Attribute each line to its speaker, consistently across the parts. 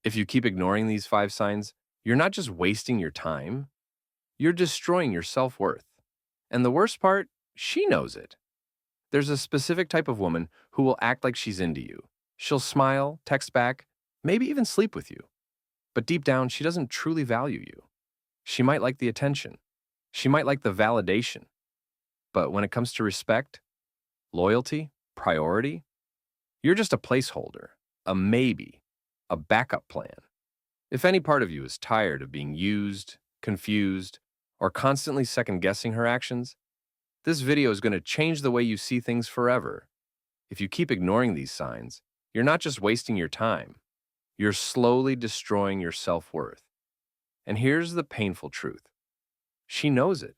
Speaker 1: If you keep ignoring these 5 signs, you're not just wasting your time, you're destroying your self-worth. And the worst part, she knows it. There's a specific type of woman who will act like she's into you. She'll smile, text back, maybe even sleep with you. But deep down, she doesn't truly value you. She might like the attention. She might like the validation. But when it comes to respect, loyalty, priority, you're just a placeholder, a maybe, a backup plan. If any part of you is tired of being used, confused, or constantly second-guessing her actions, this video is going to change the way you see things forever. If you keep ignoring these signs, you're not just wasting your time, you're slowly destroying your self-worth. And here's the painful truth. She knows it.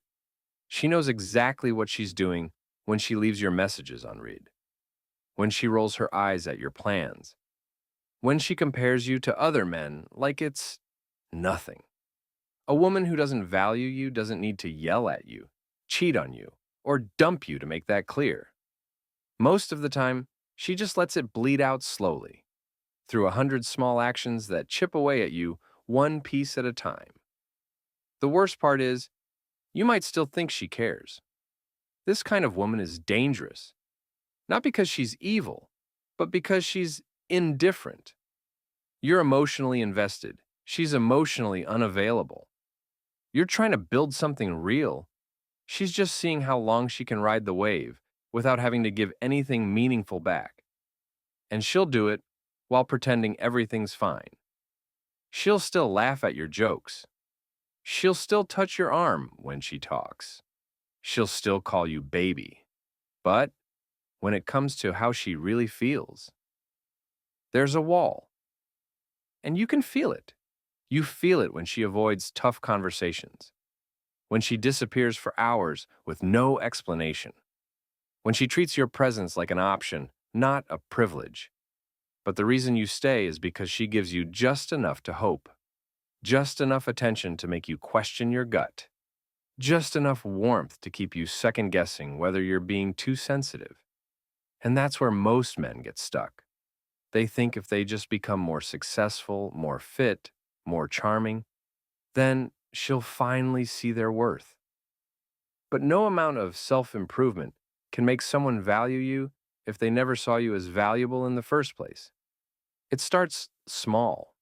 Speaker 1: She knows exactly what she's doing when she leaves your messages unread, when she rolls her eyes at your plans, when she compares you to other men like it's nothing. A woman who doesn't value you doesn't need to yell at you, cheat on you, or dump you to make that clear. Most of the time, she just lets it bleed out slowly, through 100 small actions that chip away at you one piece at a time. The worst part is, you might still think she cares. This kind of woman is dangerous, not because she's evil, but because she's indifferent. You're emotionally invested. She's emotionally unavailable. You're trying to build something real. She's just seeing how long she can ride the wave without having to give anything meaningful back. And she'll do it while pretending everything's fine. She'll still laugh at your jokes. She'll still touch your arm when she talks. She'll still call you baby. But when it comes to how she really feels, there's a wall. And you can feel it. You feel it when she avoids tough conversations, when she disappears for hours with no explanation, when she treats your presence like an option, not a privilege. But the reason you stay is because she gives you just enough to hope, just enough attention to make you question your gut, just enough warmth to keep you second-guessing whether you're being too sensitive. And that's where most men get stuck. They think if they just become more successful, more fit, more charming, then she'll finally see their worth. But no amount of self-improvement can make someone value you if they never saw you as valuable in the first place. It starts small.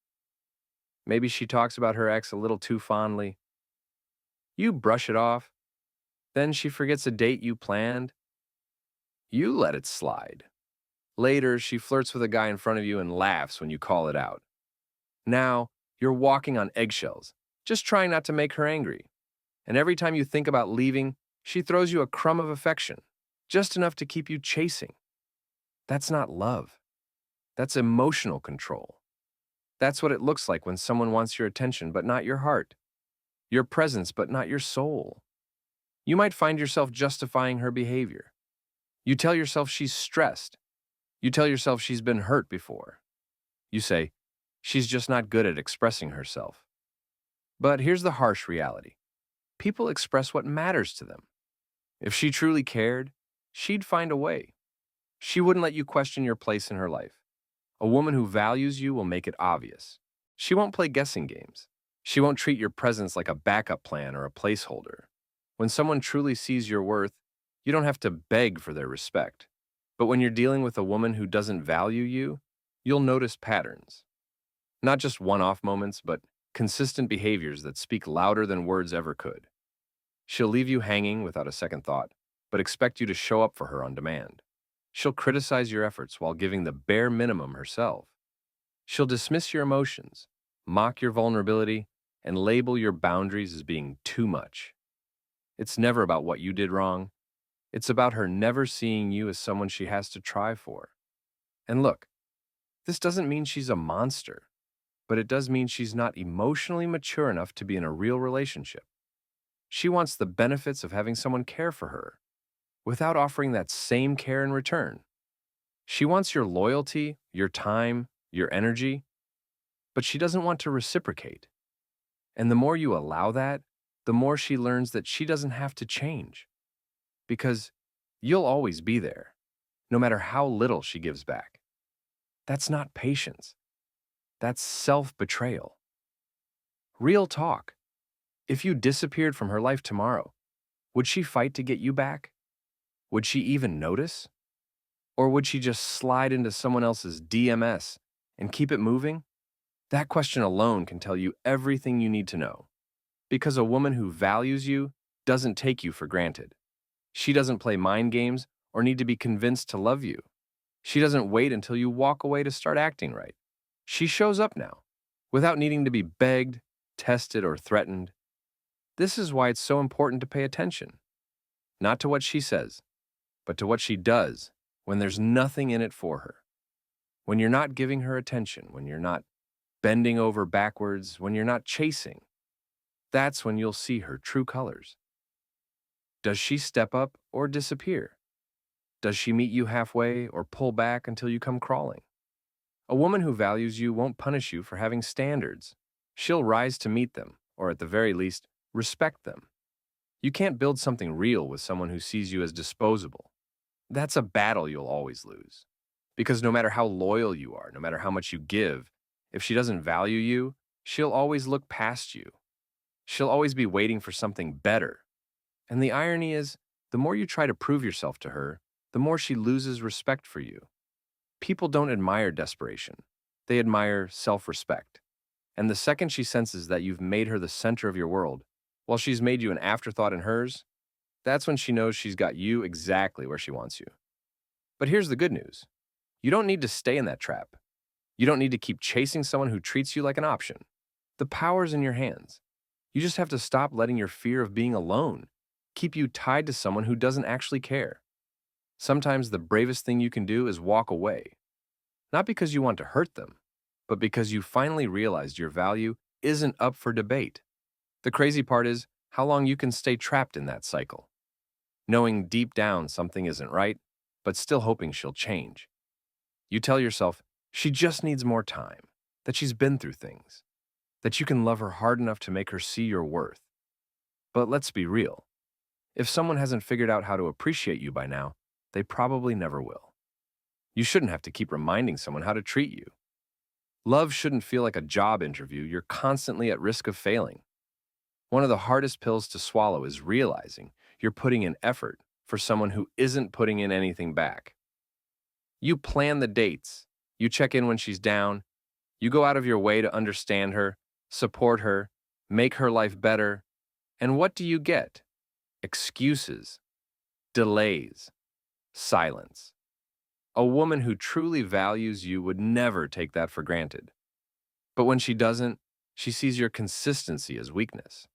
Speaker 1: Maybe she talks about her ex a little too fondly. You brush it off. Then she forgets a date you planned. You let it slide. Later, she flirts with a guy in front of you and laughs when you call it out. Now, you're walking on eggshells, just trying not to make her angry. And every time you think about leaving, she throws you a crumb of affection, just enough to keep you chasing. That's not love. That's emotional control. That's what it looks like when someone wants your attention but not your heart, your presence but not your soul. You might find yourself justifying her behavior. You tell yourself she's stressed. You tell yourself she's been hurt before. You say, she's just not good at expressing herself. But here's the harsh reality. People express what matters to them. If she truly cared, she'd find a way. She wouldn't let you question your place in her life. A woman who values you will make it obvious. She won't play guessing games. She won't treat your presence like a backup plan or a placeholder. When someone truly sees your worth, you don't have to beg for their respect. But when you're dealing with a woman who doesn't value you, you'll notice patterns. Not just one-off moments, but consistent behaviors that speak louder than words ever could. She'll leave you hanging without a second thought, but expect you to show up for her on demand. She'll criticize your efforts while giving the bare minimum herself. She'll dismiss your emotions, mock your vulnerability, and label your boundaries as being too much. It's never about what you did wrong. It's about her never seeing you as someone she has to try for. And look, this doesn't mean she's a monster, but it does mean she's not emotionally mature enough to be in a real relationship. She wants the benefits of having someone care for her, without offering that same care in return. She wants your loyalty, your time, your energy, but she doesn't want to reciprocate. And the more you allow that, the more she learns that she doesn't have to change. Because you'll always be there, no matter how little she gives back. That's not patience. That's self-betrayal. Real talk. If you disappeared from her life tomorrow, would she fight to get you back? Would she even notice? Or would she just slide into someone else's DMS and keep it moving? That question alone can tell you everything you need to know. Because a woman who values you doesn't take you for granted. She doesn't play mind games or need to be convinced to love you. She doesn't wait until you walk away to start acting right. She shows up now, without needing to be begged, tested, or threatened. This is why it's so important to pay attention, not to what she says, but to what she does when there's nothing in it for her. When you're not giving her attention, when you're not bending over backwards, when you're not chasing, that's when you'll see her true colors. Does she step up or disappear? Does she meet you halfway or pull back until you come crawling? A woman who values you won't punish you for having standards. She'll rise to meet them, or at the very least, respect them. You can't build something real with someone who sees you as disposable. That's a battle you'll always lose. Because no matter how loyal you are, no matter how much you give, if she doesn't value you, she'll always look past you. She'll always be waiting for something better. And the irony is, the more you try to prove yourself to her, the more she loses respect for you. People don't admire desperation. They admire self-respect. And the second she senses that you've made her the center of your world, while she's made you an afterthought in hers, that's when she knows she's got you exactly where she wants you. But here's the good news. You don't need to stay in that trap. You don't need to keep chasing someone who treats you like an option. The power's in your hands. You just have to stop letting your fear of being alone keep you tied to someone who doesn't actually care. Sometimes the bravest thing you can do is walk away. Not because you want to hurt them, but because you finally realized your value isn't up for debate. The crazy part is how long you can stay trapped in that cycle, knowing deep down something isn't right, but still hoping she'll change. You tell yourself she just needs more time, that she's been through things, that you can love her hard enough to make her see your worth. But let's be real. If someone hasn't figured out how to appreciate you by now, they probably never will. You shouldn't have to keep reminding someone how to treat you. Love shouldn't feel like a job interview you're constantly at risk of failing. One of the hardest pills to swallow is realizing you're putting in effort for someone who isn't putting in anything back. You plan the dates, you check in when she's down, you go out of your way to understand her, support her, make her life better, and what do you get? Excuses, delays, silence. A woman who truly values you would never take that for granted. But when she doesn't, she sees your consistency as weakness.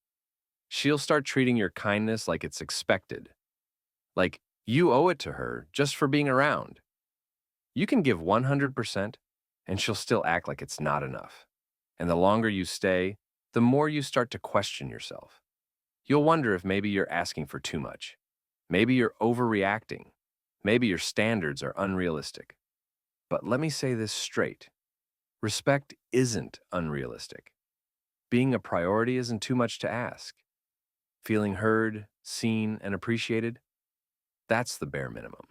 Speaker 1: She'll start treating your kindness like it's expected. Like you owe it to her just for being around. You can give 100%, and she'll still act like it's not enough. And the longer you stay, the more you start to question yourself. You'll wonder if maybe you're asking for too much. Maybe you're overreacting. Maybe your standards are unrealistic. But let me say this straight. Respect isn't unrealistic. Being a priority isn't too much to ask. Feeling heard, seen, and appreciated, that's the bare minimum.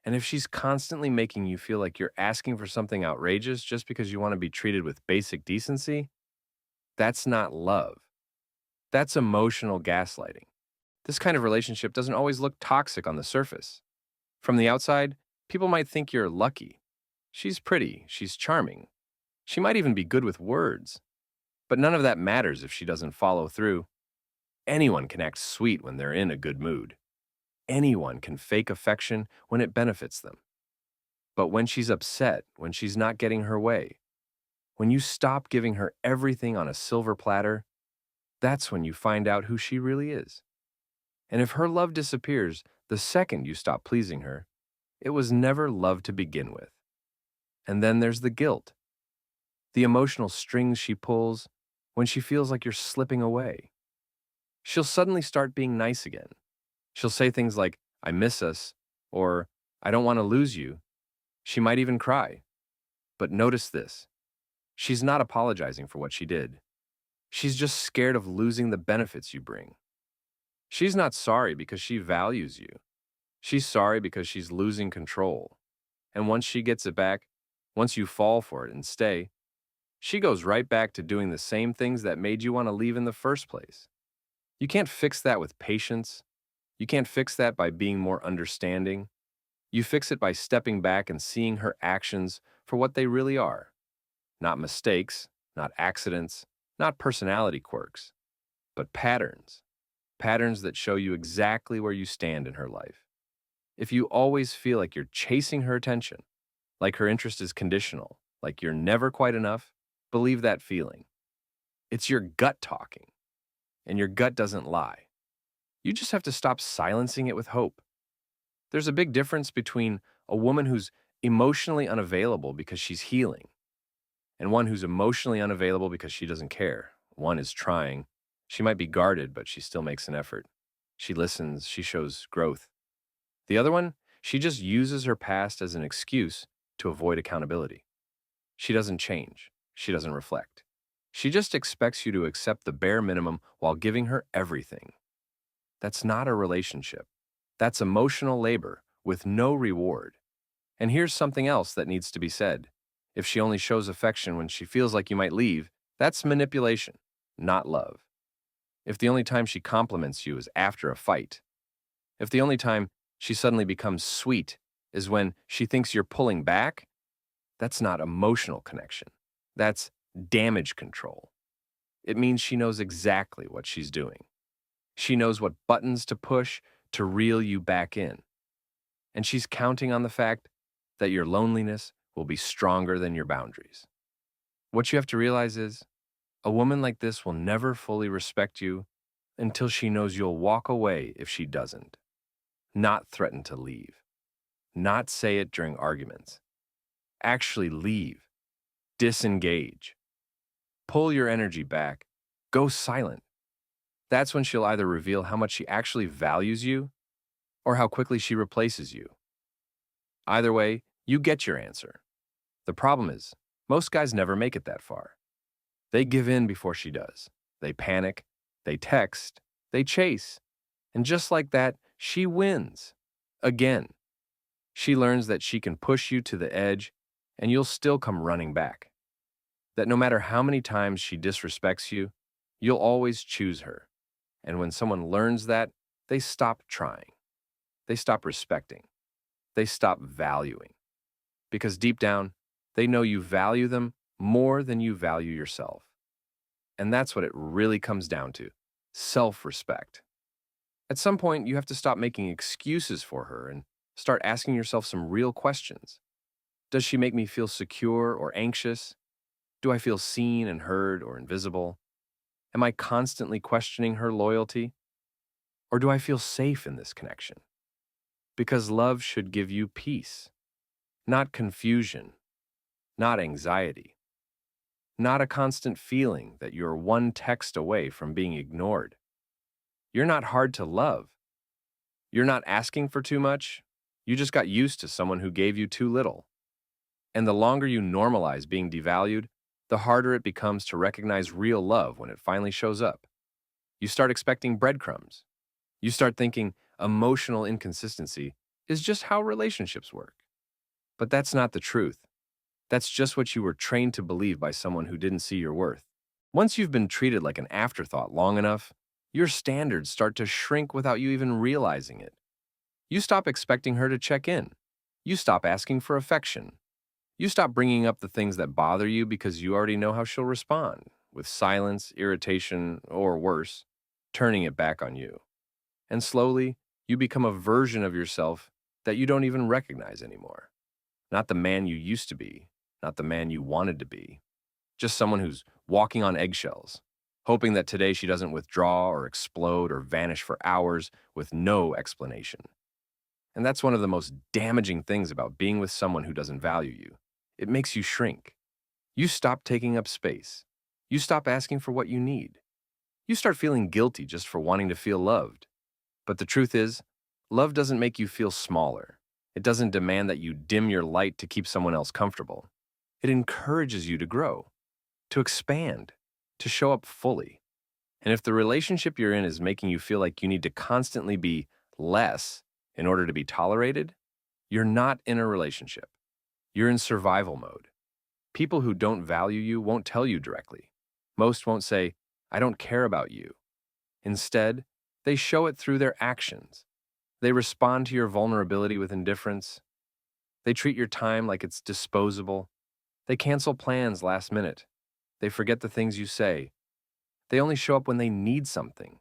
Speaker 1: And if she's constantly making you feel like you're asking for something outrageous just because you want to be treated with basic decency, that's not love. That's emotional gaslighting. This kind of relationship doesn't always look toxic on the surface. From the outside, people might think you're lucky. She's pretty, she's charming. She might even be good with words. But none of that matters if she doesn't follow through. Anyone can act sweet when they're in a good mood. Anyone can fake affection when it benefits them. But when she's upset, when she's not getting her way, when you stop giving her everything on a silver platter, that's when you find out who she really is. And if her love disappears the second you stop pleasing her, it was never love to begin with. And then there's the guilt, the emotional strings she pulls when she feels like you're slipping away. She'll suddenly start being nice again. She'll say things like, "I miss us," or "I don't want to lose you." She might even cry. But notice this. She's not apologizing for what she did. She's just scared of losing the benefits you bring. She's not sorry because she values you. She's sorry because she's losing control. And once she gets it back, once you fall for it and stay, she goes right back to doing the same things that made you want to leave in the first place. You can't fix that with patience. You can't fix that by being more understanding. You fix it by stepping back and seeing her actions for what they really are. Not mistakes, not accidents, not personality quirks, but patterns. Patterns that show you exactly where you stand in her life. If you always feel like you're chasing her attention, like her interest is conditional, like you're never quite enough, believe that feeling. It's your gut talking, and your gut doesn't lie. You just have to stop silencing it with hope. There's a big difference between a woman who's emotionally unavailable because she's healing and one who's emotionally unavailable because she doesn't care. One is trying. She might be guarded, but she still makes an effort. She listens, she shows growth. The other one, she just uses her past as an excuse to avoid accountability. She doesn't change. She doesn't reflect. She just expects you to accept the bare minimum while giving her everything. That's not a relationship. That's emotional labor with no reward. And here's something else that needs to be said. If she only shows affection when she feels like you might leave, that's manipulation, not love. If the only time she compliments you is after a fight, if the only time she suddenly becomes sweet is when she thinks you're pulling back, that's not emotional connection. That's damage control. It means she knows exactly what she's doing. She knows what buttons to push to reel you back in. And she's counting on the fact that your loneliness will be stronger than your boundaries. What you have to realize is a woman like this will never fully respect you until she knows you'll walk away if she doesn't, not threaten to leave, not say it during arguments. Actually leave, disengage, pull your energy back, go silent. That's when she'll either reveal how much she actually values you or how quickly she replaces you. Either way, you get your answer. The problem is, most guys never make it that far. They give in before she does. They panic, they text, they chase. And just like that, she wins. Again. She learns that she can push you to the edge and you'll still come running back. That no matter how many times she disrespects you, you'll always choose her. And when someone learns that, they stop trying. They stop respecting. They stop valuing. Because deep down, they know you value them more than you value yourself. And that's what it really comes down to, self-respect. At some point, you have to stop making excuses for her and start asking yourself some real questions. Does she make me feel secure or anxious? Do I feel seen and heard or invisible? Am I constantly questioning her loyalty? Or do I feel safe in this connection? Because love should give you peace, not confusion, not anxiety, not a constant feeling that you're one text away from being ignored. You're not hard to love. You're not asking for too much. You just got used to someone who gave you too little. And the longer you normalize being devalued, the harder it becomes to recognize real love when it finally shows up. You start expecting breadcrumbs. You start thinking emotional inconsistency is just how relationships work. But that's not the truth. That's just what you were trained to believe by someone who didn't see your worth. Once you've been treated like an afterthought long enough, your standards start to shrink without you even realizing it. You stop expecting her to check in. You stop asking for affection. You stop bringing up the things that bother you because you already know how she'll respond, with silence, irritation, or worse, turning it back on you. And slowly, you become a version of yourself that you don't even recognize anymore. Not the man you used to be, not the man you wanted to be. Just someone who's walking on eggshells, hoping that today she doesn't withdraw or explode or vanish for hours with no explanation. And that's one of the most damaging things about being with someone who doesn't value you. It makes you shrink. You stop taking up space. You stop asking for what you need. You start feeling guilty just for wanting to feel loved. But the truth is, love doesn't make you feel smaller. It doesn't demand that you dim your light to keep someone else comfortable. It encourages you to grow, to expand, to show up fully. And if the relationship you're in is making you feel like you need to constantly be less in order to be tolerated, you're not in a relationship. You're in survival mode. People who don't value you won't tell you directly. Most won't say, I don't care about you. Instead, they show it through their actions. They respond to your vulnerability with indifference. They treat your time like it's disposable. They cancel plans last minute. They forget the things you say. They only show up when they need something.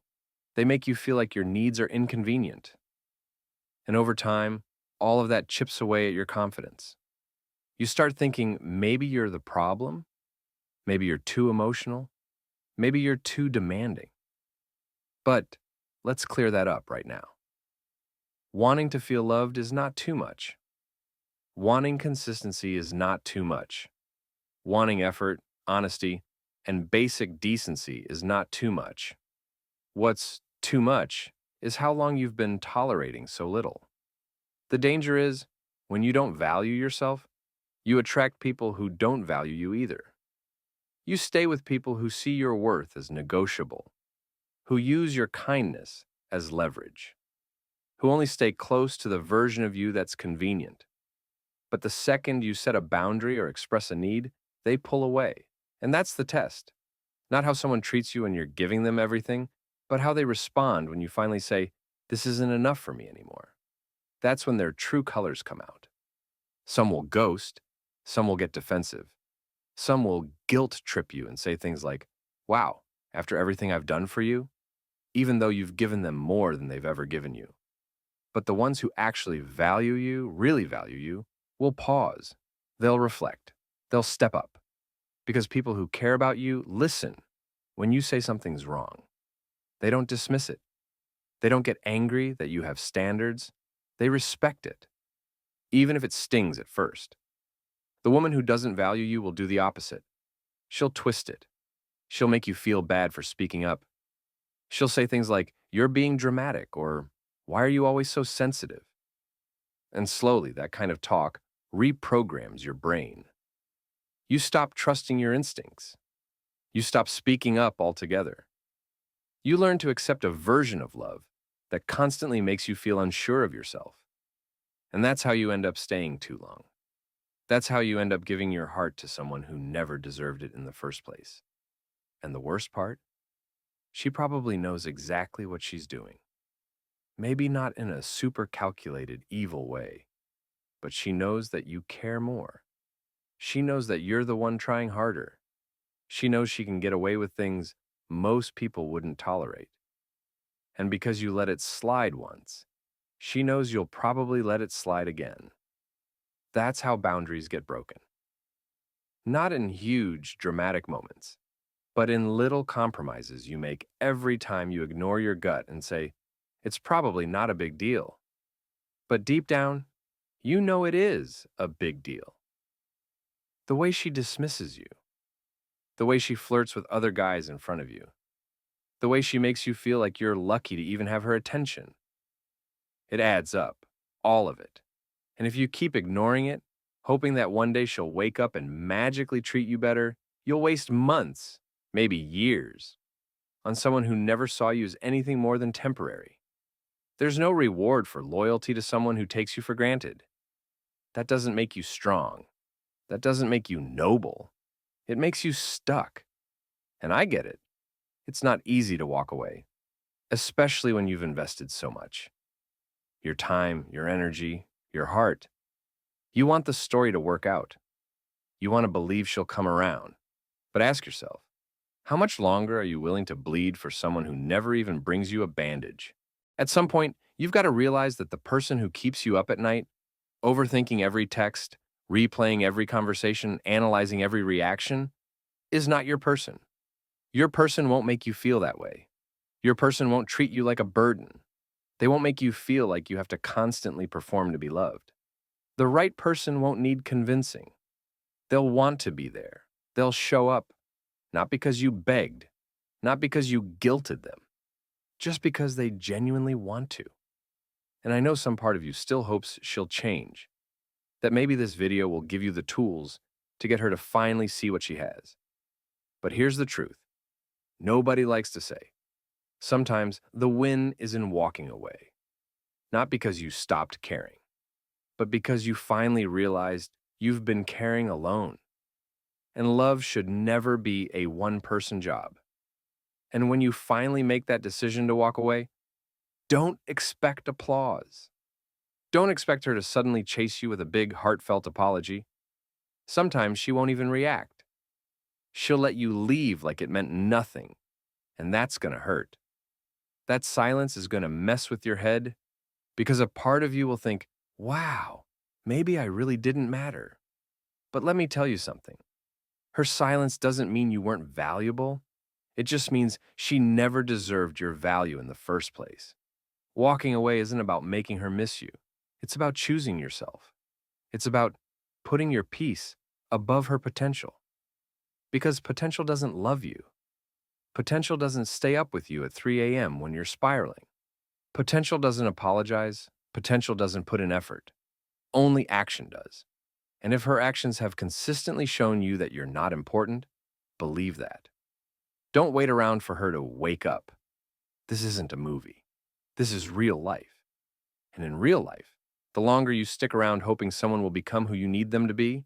Speaker 1: They make you feel like your needs are inconvenient. And over time, all of that chips away at your confidence. You start thinking maybe you're the problem, maybe you're too emotional, maybe you're too demanding. But let's clear that up right now. Wanting to feel loved is not too much. Wanting consistency is not too much. Wanting effort, honesty, and basic decency is not too much. What's too much is how long you've been tolerating so little. The danger is, when you don't value yourself, you attract people who don't value you either. You stay with people who see your worth as negotiable, who use your kindness as leverage, who only stay close to the version of you that's convenient. But the second you set a boundary or express a need, they pull away. And that's the test. Not how someone treats you when you're giving them everything, but how they respond when you finally say, this isn't enough for me anymore. That's when their true colors come out. Some will ghost, some will get defensive. Some will guilt trip you and say things like, wow, after everything I've done for you, even though you've given them more than they've ever given you. But the ones who actually value you, really value you, will pause. They'll reflect. They'll step up. Because people who care about you listen when you say something's wrong. They don't dismiss it. They don't get angry that you have standards. They respect it, even if it stings at first. The woman who doesn't value you will do the opposite. She'll twist it. She'll make you feel bad for speaking up. She'll say things like, you're being dramatic, or why are you always so sensitive? And slowly, that kind of talk reprograms your brain. You stop trusting your instincts. You stop speaking up altogether. You learn to accept a version of love that constantly makes you feel unsure of yourself. And that's how you end up staying too long. That's how you end up giving your heart to someone who never deserved it in the first place. And the worst part? She probably knows exactly what she's doing. Maybe not in a super calculated, evil way, but she knows that you care more. She knows that you're the one trying harder. She knows she can get away with things most people wouldn't tolerate. And because you let it slide once, she knows you'll probably let it slide again. That's how boundaries get broken. Not in huge, dramatic moments, but in little compromises you make every time you ignore your gut and say, it's probably not a big deal. But deep down, you know it is a big deal. The way she dismisses you, the way she flirts with other guys in front of you, the way she makes you feel like you're lucky to even have her attention. It adds up, all of it. And if you keep ignoring it, hoping that one day she'll wake up and magically treat you better, you'll waste months, maybe years, on someone who never saw you as anything more than temporary. There's no reward for loyalty to someone who takes you for granted. That doesn't make you strong. That doesn't make you noble. It makes you stuck. And I get it. It's not easy to walk away, especially when you've invested so much. Your time, your energy, your heart. You want the story to work out. You want to believe she'll come around. But ask yourself, how much longer are you willing to bleed for someone who never even brings you a bandage? At some point, you've got to realize that the person who keeps you up at night, overthinking every text, replaying every conversation, analyzing every reaction, is not your person. Your person won't make you feel that way. Your person won't treat you like a burden. They won't make you feel like you have to constantly perform to be loved. The right person won't need convincing. They'll want to be there. They'll show up, not because you begged, not because you guilted them, just because they genuinely want to. And I know some part of you still hopes she'll change, that maybe this video will give you the tools to get her to finally see what she has. But here's the truth. Nobody likes to say. Sometimes the win is in walking away, not because you stopped caring, but because you finally realized you've been caring alone. And love should never be a one-person job. And when you finally make that decision to walk away, don't expect applause. Don't expect her to suddenly chase you with a big, heartfelt apology. Sometimes she won't even react. She'll let you leave like it meant nothing, and that's gonna hurt. That silence is gonna mess with your head because a part of you will think, wow, maybe I really didn't matter. But let me tell you something. Her silence doesn't mean you weren't valuable. It just means she never deserved your value in the first place. Walking away isn't about making her miss you. It's about choosing yourself. It's about putting your peace above her potential. Because potential doesn't love you. Potential doesn't stay up with you at 3 a.m. when you're spiraling. Potential doesn't apologize. Potential doesn't put in effort. Only action does. And if her actions have consistently shown you that you're not important, believe that. Don't wait around for her to wake up. This isn't a movie. This is real life. And in real life, the longer you stick around hoping someone will become who you need them to be,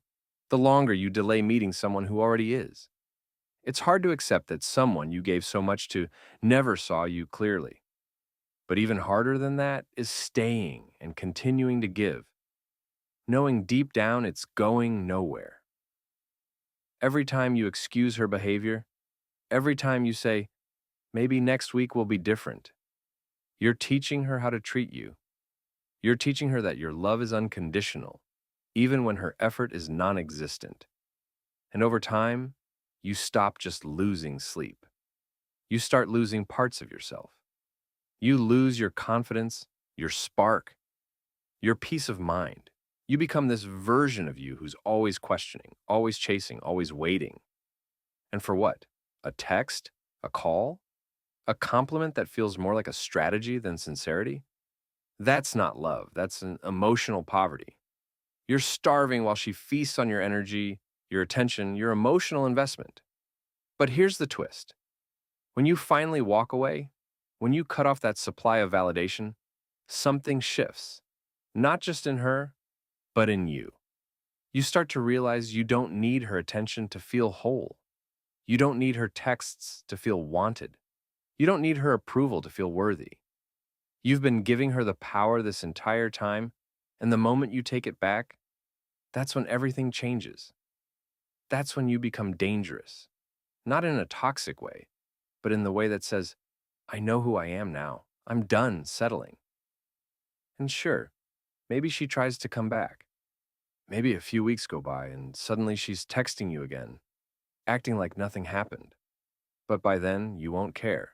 Speaker 1: the longer you delay meeting someone who already is. It's hard to accept that someone you gave so much to never saw you clearly. But even harder than that is staying and continuing to give, knowing deep down it's going nowhere. Every time you excuse her behavior, every time you say, maybe next week will be different, you're teaching her how to treat you. You're teaching her that your love is unconditional, even when her effort is non-existent. And over time, you stop just losing sleep. You start losing parts of yourself. You lose your confidence, your spark, your peace of mind. You become this version of you who's always questioning, always chasing, always waiting. And for what? A text? A call? A compliment that feels more like a strategy than sincerity? That's not love. That's an emotional poverty. You're starving while she feasts on your energy, your attention, your emotional investment. But here's the twist. When you finally walk away, when you cut off that supply of validation, something shifts. Not just in her, but in you. You start to realize you don't need her attention to feel whole. You don't need her texts to feel wanted. You don't need her approval to feel worthy. You've been giving her the power this entire time, and the moment you take it back, that's when everything changes. That's when you become dangerous. Not in a toxic way, but in the way that says, I know who I am now. I'm done settling. And sure, maybe she tries to come back. Maybe a few weeks go by and suddenly she's texting you again, acting like nothing happened. But by then, you won't care.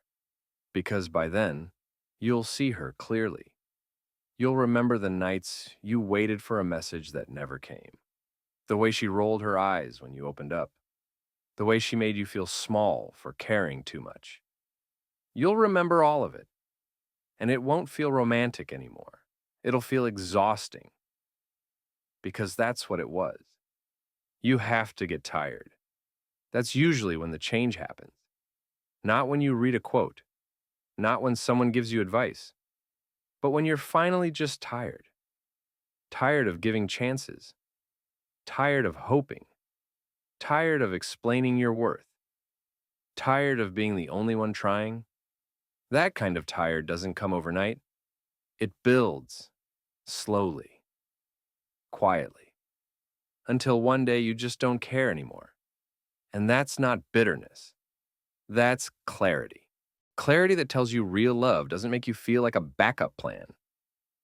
Speaker 1: Because by then, you'll see her clearly. You'll remember the nights you waited for a message that never came. The way she rolled her eyes when you opened up. The way she made you feel small for caring too much. You'll remember all of it. And it won't feel romantic anymore. It'll feel exhausting. Because that's what it was. You have to get tired. That's usually when the change happens. Not when you read a quote. Not when someone gives you advice. But when you're finally just tired. Tired of giving chances. Tired of hoping. Tired of explaining your worth. Tired of being the only one trying. That kind of tired doesn't come overnight. It builds. Slowly. Quietly. Until one day you just don't care anymore. And that's not bitterness. That's clarity. Clarity that tells you real love doesn't make you feel like a backup plan.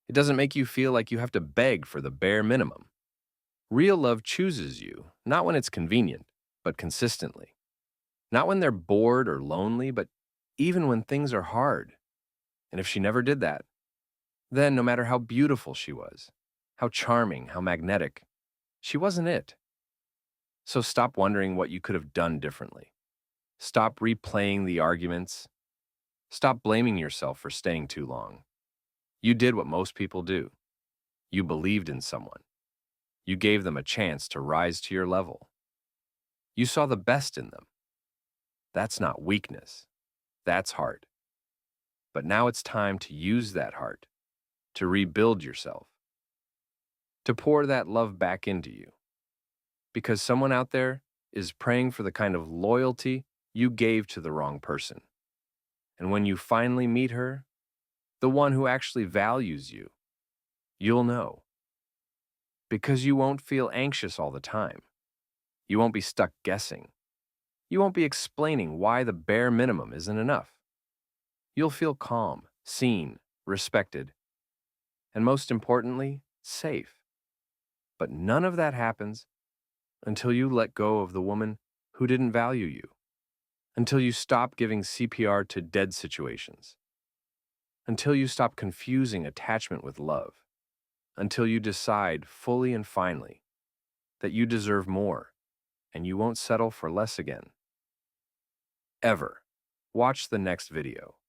Speaker 1: It doesn't make you feel like you have to beg for the bare minimum. Real love chooses you, not when it's convenient, but consistently. Not when they're bored or lonely, but even when things are hard. And if she never did that, then no matter how beautiful she was, how charming, how magnetic, she wasn't it. So stop wondering what you could have done differently. Stop replaying the arguments. Stop blaming yourself for staying too long. You did what most people do. You believed in someone. You gave them a chance to rise to your level. You saw the best in them. That's not weakness. That's heart. But now it's time to use that heart to rebuild yourself, to pour that love back into you. Because someone out there is praying for the kind of loyalty you gave to the wrong person. And when you finally meet her, the one who actually values you, you'll know. Because you won't feel anxious all the time. You won't be stuck guessing. You won't be explaining why the bare minimum isn't enough. You'll feel calm, seen, respected, and most importantly, safe. But none of that happens until you let go of the woman who didn't value you, until you stop giving CPR to dead situations, until you stop confusing attachment with love, until you decide fully and finally that you deserve more and you won't settle for less again. Ever. Watch the next video.